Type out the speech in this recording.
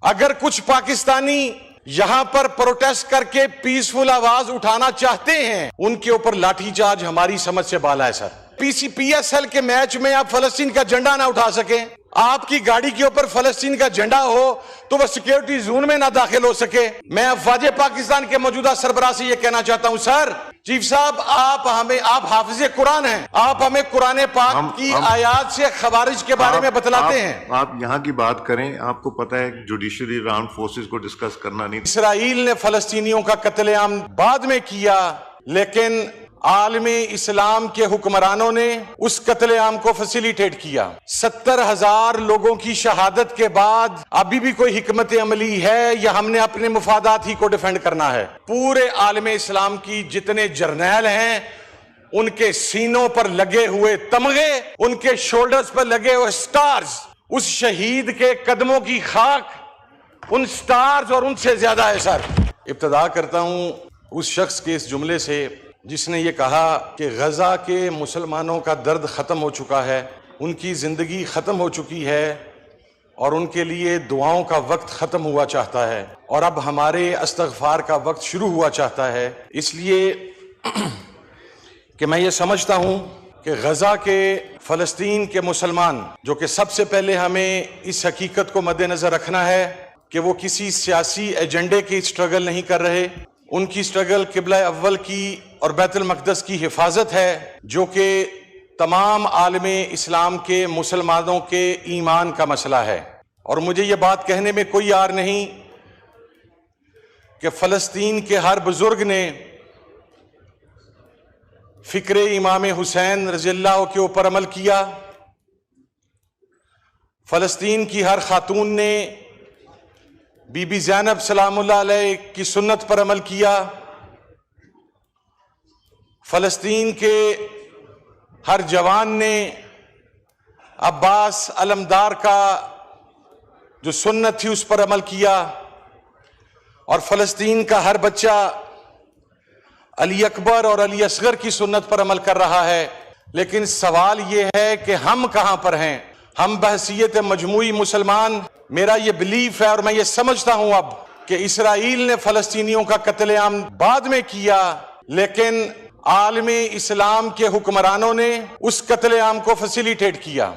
اگر کچھ پاکستانی یہاں پر پروٹیسٹ کر کے پیسفل آواز اٹھانا چاہتے ہیں، ان کے اوپر لاٹھی چارج ہماری سمجھ سے بالا ہے سر۔ پی ایس ایل کے میچ میں آپ فلسطین کا جھنڈا نہ اٹھا سکیں، آپ کی گاڑی کے اوپر فلسطین کا جھنڈا ہو تو وہ سیکیورٹی زون میں نہ داخل ہو سکے۔ میں افواج پاکستان کے موجودہ سربراہ سے یہ کہنا چاہتا ہوں، سر چیف صاحب آپ حافظ قرآن ہیں، آپ ہمیں قرآن پاک کی آیات سے خوارج کے بارے میں بتلاتے ہیں۔ آپ یہاں کی بات کریں، آپ کو پتہ ہے جوڈیشری آرمڈ فورسز کو ڈسکس کرنا نہیں۔ اسرائیل نے فلسطینیوں کا قتل عام بعد میں کیا، لیکن عالم اسلام کے حکمرانوں نے اس قتل عام کو فیسیلیٹیٹ کیا۔ 70,000 لوگوں کی شہادت کے بعد ابھی بھی کوئی حکمت عملی ہے یا ہم نے اپنے مفادات ہی کو ڈیفینڈ کرنا ہے؟ پورے عالم اسلام کی جتنے جرنیل ہیں، ان کے سینوں پر لگے ہوئے تمغے، ان کے شولڈرز پر لگے ہوئے سٹارز، اس شہید کے قدموں کی خاک ان سٹارز اور ان سے زیادہ ہے سر۔ ابتدا کرتا ہوں اس شخص کے اس جملے سے جس نے یہ کہا کہ غزہ کے مسلمانوں کا درد ختم ہو چکا ہے، ان کی زندگی ختم ہو چکی ہے اور ان کے لیے دعاؤں کا وقت ختم ہوا چاہتا ہے، اور اب ہمارے استغفار کا وقت شروع ہوا چاہتا ہے۔ اس لیے کہ میں یہ سمجھتا ہوں کہ غزہ کے فلسطین کے مسلمان، جو کہ سب سے پہلے ہمیں اس حقیقت کو مد نظر رکھنا ہے کہ وہ کسی سیاسی ایجنڈے کی سٹرگل نہیں کر رہے، ان کی سٹرگل قبلہ اول کی اور بیت المقدس کی حفاظت ہے، جو کہ تمام عالم اسلام کے مسلمانوں کے ایمان کا مسئلہ ہے۔ اور مجھے یہ بات کہنے میں کوئی عار نہیں کہ فلسطین کے ہر بزرگ نے فکر امام حسین رضی اللہ کے اوپر عمل کیا، فلسطین کی ہر خاتون نے بی بی زینب سلام اللہ علیہ کی سنت پر عمل کیا، فلسطین کے ہر جوان نے عباس علمدار کا جو سنت تھی اس پر عمل کیا، اور فلسطین کا ہر بچہ علی اکبر اور علی اصغر کی سنت پر عمل کر رہا ہے۔ لیکن سوال یہ ہے کہ ہم کہاں پر ہیں؟ ہم بحثیت مجموعی مسلمان، میرا یہ بلیف ہے اور میں یہ سمجھتا ہوں اب کہ اسرائیل نے فلسطینیوں کا قتل عام بعد میں کیا، لیکن عالم اسلام کے حکمرانوں نے اس قتل عام کو فیسیلیٹیٹ کیا۔